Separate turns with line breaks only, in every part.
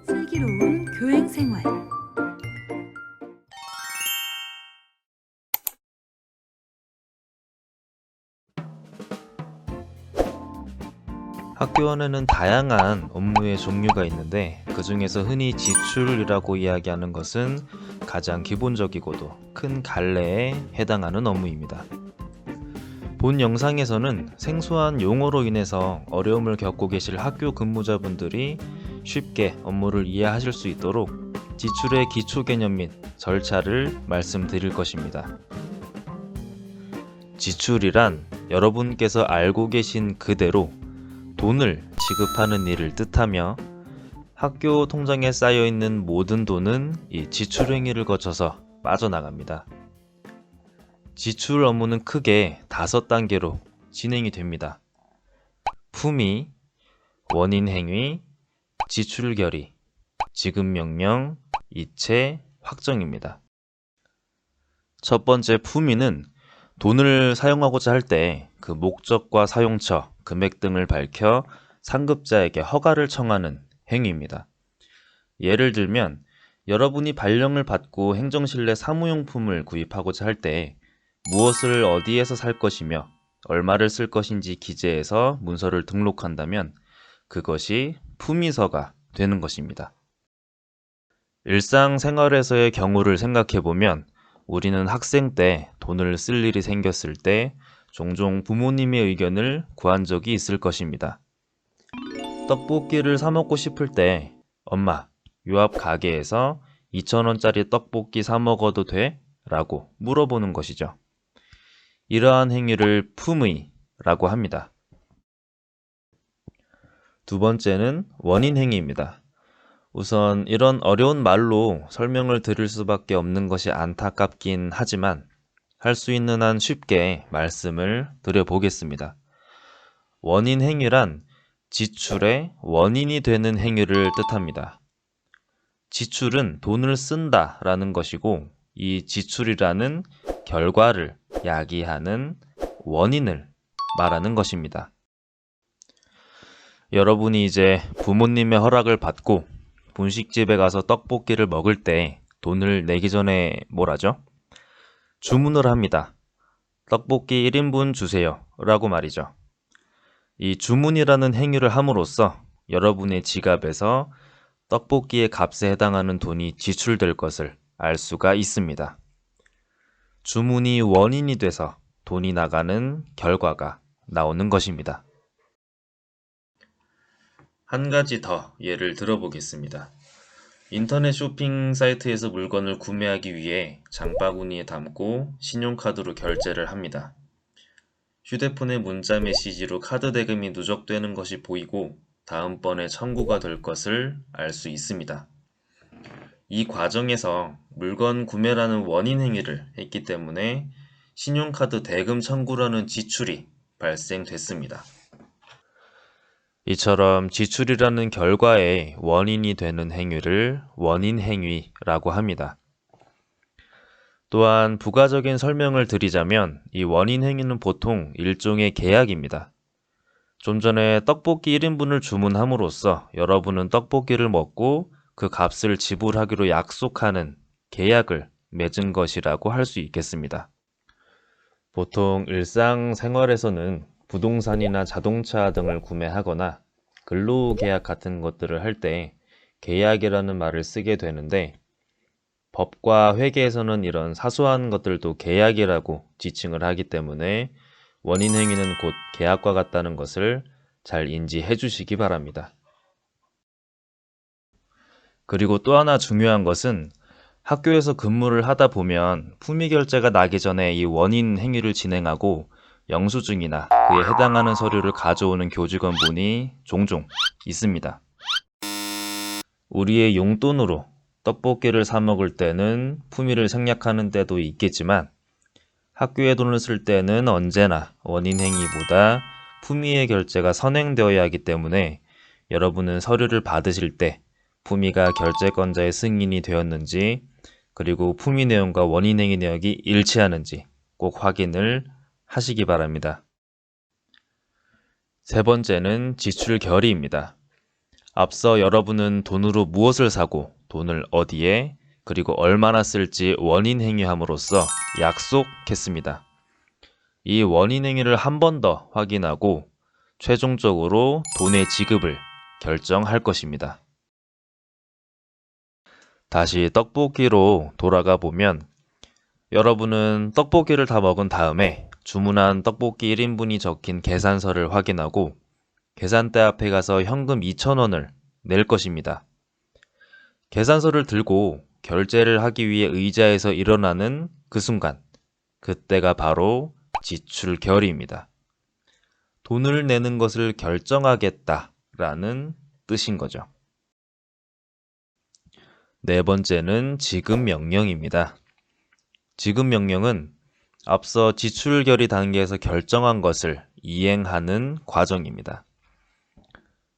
슬기로운 교행 생활.
학교 안에는 다양한 업무의 종류가 있는데 그 중에서 흔히 지출이라고 이야기하는 것은 가장 기본적이고도 큰 갈래에 해당하는 업무입니다. 본 영상에서는 생소한 용어로 인해서 어려움을 겪고 계실 학교 근무자분들이 쉽게 업무를 이해하실 수 있도록 지출의 기초 개념 및 절차를 말씀드릴 것입니다. 지출이란 여러분께서 알고 계신 그대로 돈을 지급하는 일을 뜻하며 학교 통장에 쌓여있는 모든 돈은 이 지출 행위를 거쳐서 빠져나갑니다. 지출 업무는 크게 5단계로 진행이 됩니다. 품위, 원인 행위, 지출 결의, 지급 명령, 이체, 확정입니다. 첫 번째 품위는 돈을 사용하고자 할 때 그 목적과 사용처, 금액 등을 밝혀 상급자에게 허가를 청하는 행위입니다. 예를 들면 여러분이 발령을 받고 행정실내 사무용품을 구입하고자 할 때 무엇을 어디에서 살 것이며 얼마를 쓸 것인지 기재해서 문서를 등록한다면 그것이 품위서가 되는 것입니다. 일상생활에서의 경우를 생각해보면 우리는 학생 때 돈을 쓸 일이 생겼을 때 종종 부모님의 의견을 구한 적이 있을 것입니다. 떡볶이를 사 먹고 싶을 때 엄마, 요 앞 가게에서 2,000원짜리 떡볶이 사 먹어도 돼? 라고 물어보는 것이죠. 이러한 행위를 품의라고 합니다. 두 번째는 원인 행위입니다. 우선 이런 어려운 말로 설명을 드릴 수밖에 없는 것이 안타깝긴 하지만 할 수 있는 한 쉽게 말씀을 드려보겠습니다. 원인 행위란 지출의 원인이 되는 행위를 뜻합니다. 지출은 돈을 쓴다 라는 것이고 이 지출이라는 결과를 야기하는 원인을 말하는 것입니다. 여러분이 이제 부모님의 허락을 받고 분식집에 가서 떡볶이를 먹을 때 돈을 내기 전에 뭘 하죠? 주문을 합니다. 떡볶이 1인분 주세요 라고 말이죠. 이 주문이라는 행위를 함으로써 여러분의 지갑에서 떡볶이의 값에 해당하는 돈이 지출될 것을 알 수가 있습니다. 주문이 원인이 돼서 돈이 나가는 결과가 나오는 것입니다. 한 가지 더 예를 들어보겠습니다. 인터넷 쇼핑 사이트에서 물건을 구매하기 위해 장바구니에 담고 신용카드로 결제를 합니다. 휴대폰의 문자 메시지로 카드 대금이 누적되는 것이 보이고 다음번에 청구가 될 것을 알 수 있습니다. 이 과정에서 물건 구매라는 원인 행위를 했기 때문에 신용카드 대금 청구라는 지출이 발생됐습니다. 이처럼 지출이라는 결과의 원인이 되는 행위를 원인 행위라고 합니다. 또한 부가적인 설명을 드리자면 이 원인 행위는 보통 일종의 계약입니다. 좀 전에 떡볶이 1인분을 주문함으로써 여러분은 떡볶이를 먹고 그 값을 지불하기로 약속하는 계약을 맺은 것이라고 할 수 있겠습니다. 보통 일상생활에서는 부동산이나 자동차 등을 구매하거나 근로계약 같은 것들을 할 때 계약이라는 말을 쓰게 되는데 법과 회계에서는 이런 사소한 것들도 계약이라고 지칭을 하기 때문에 원인 행위는 곧 계약과 같다는 것을 잘 인지해 주시기 바랍니다. 그리고 또 하나 중요한 것은 학교에서 근무를 하다 보면 품위 결제가 나기 전에 이 원인 행위를 진행하고 영수증이나 그에 해당하는 서류를 가져오는 교직원분이 종종 있습니다. 우리의 용돈으로 떡볶이를 사 먹을 때는 품위를 생략하는 때도 있겠지만 학교에 돈을 쓸 때는 언제나 원인 행위보다 품위의 결제가 선행되어야 하기 때문에 여러분은 서류를 받으실 때 품위가 결제권자의 승인이 되었는지 그리고 품위 내용과 원인 행위 내역이 일치하는지 꼭 확인을 하시기 바랍니다. 세 번째는 지출 결의입니다. 앞서 여러분은 돈으로 무엇을 사고 돈을 어디에 그리고 얼마나 쓸지 원인 행위함으로써 약속했습니다. 이 원인 행위를 한 번 더 확인하고 최종적으로 돈의 지급을 결정할 것입니다. 다시 떡볶이로 돌아가 보면 여러분은 떡볶이를 다 먹은 다음에 주문한 떡볶이 1인분이 적힌 계산서를 확인하고 계산대 앞에 가서 현금 2,000원을 낼 것입니다. 계산서를 들고 결제를 하기 위해 의자에서 일어나는 그 순간, 그때가 바로 지출 결의입니다. 돈을 내는 것을 결정하겠다라는 뜻인 거죠. 네 번째는 지급 명령입니다. 지급 명령은 앞서 지출 결의 단계에서 결정한 것을 이행하는 과정입니다.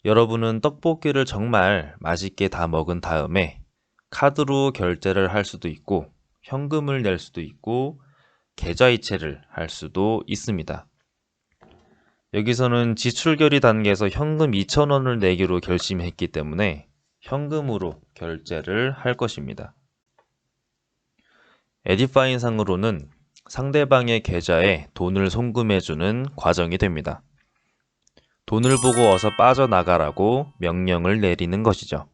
여러분은 떡볶이를 정말 맛있게 다 먹은 다음에 카드로 결제를 할 수도 있고 현금을 낼 수도 있고 계좌이체를 할 수도 있습니다. 여기서는 지출 결의 단계에서 현금 2,000원을 내기로 결심했기 때문에 현금으로 결제를 할 것입니다. 에디파인 상으로는 상대방의 계좌에 돈을 송금해주는 과정이 됩니다. 돈을 보고 어서 빠져나가라고 명령을 내리는 것이죠.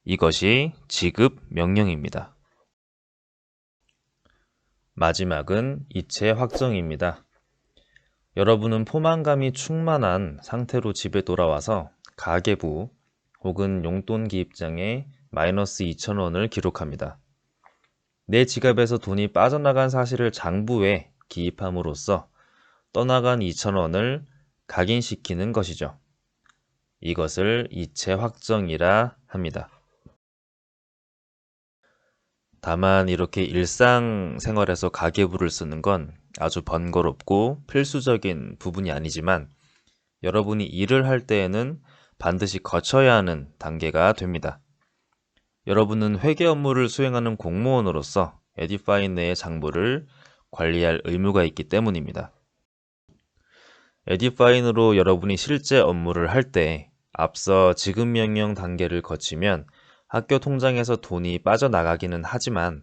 이것이 지급 명령입니다. 마지막은 이체 확정입니다. 여러분은 포만감이 충만한 상태로 집에 돌아와서 가계부 혹은 용돈 기입장에 마이너스 2,000원을 기록합니다. 내 지갑에서 돈이 빠져나간 사실을 장부에 기입함으로써 떠나간 2,000원을 각인시키는 것이죠. 이것을 이체 확정이라 합니다. 다만 이렇게 일상생활에서 가계부를 쓰는 건 아주 번거롭고 필수적인 부분이 아니지만 여러분이 일을 할 때에는 반드시 거쳐야 하는 단계가 됩니다. 여러분은 회계 업무를 수행하는 공무원으로서 에디파인 내의 장부를 관리할 의무가 있기 때문입니다. 에디파인으로 여러분이 실제 업무를 할 때 앞서 지급 명령 단계를 거치면 학교 통장에서 돈이 빠져나가기는 하지만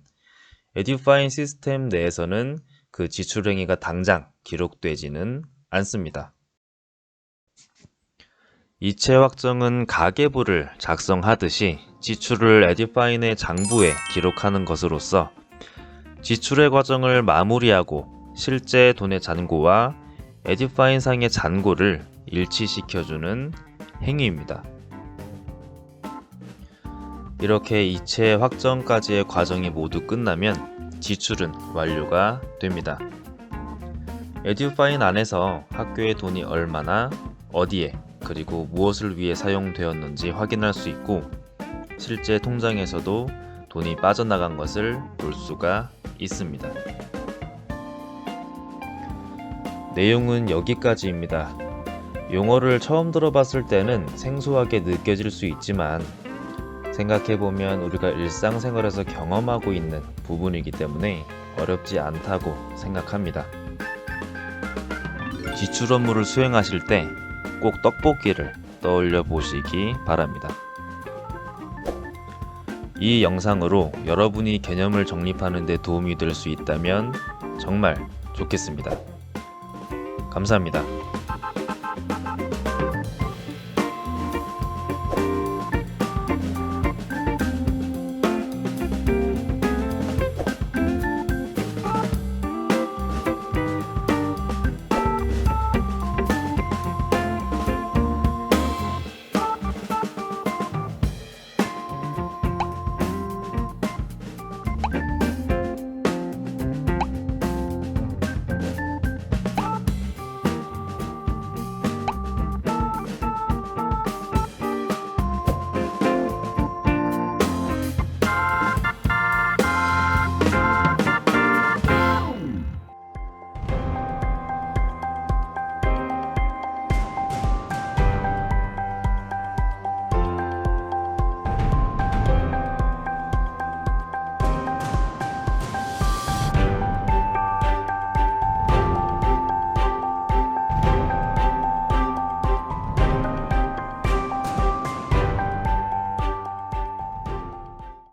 에디파인 시스템 내에서는 그 지출 행위가 당장 기록되지는 않습니다. 이체 확정은 가계부를 작성하듯이 지출을 에디파인의 장부에 기록하는 것으로서 지출의 과정을 마무리하고 실제 돈의 잔고와 에디파인 상의 잔고를 일치시켜주는 행위입니다. 이렇게 이체 확정까지의 과정이 모두 끝나면 지출은 완료가 됩니다. 에듀파인 안에서 학교의 돈이 얼마나, 어디에, 그리고 무엇을 위해 사용되었는지 확인할 수 있고 실제 통장에서도 돈이 빠져나간 것을 볼 수가 있습니다. 내용은 여기까지입니다. 용어를 처음 들어봤을 때는 생소하게 느껴질 수 있지만 생각해보면 우리가 일상생활에서 경험하고 있는 부분이기 때문에 어렵지 않다고 생각합니다. 지출 업무를 수행하실 때 꼭 떡볶이를 떠올려 보시기 바랍니다. 이 영상으로 여러분이 개념을 정립하는 데 도움이 될 수 있다면 정말 좋겠습니다. 감사합니다.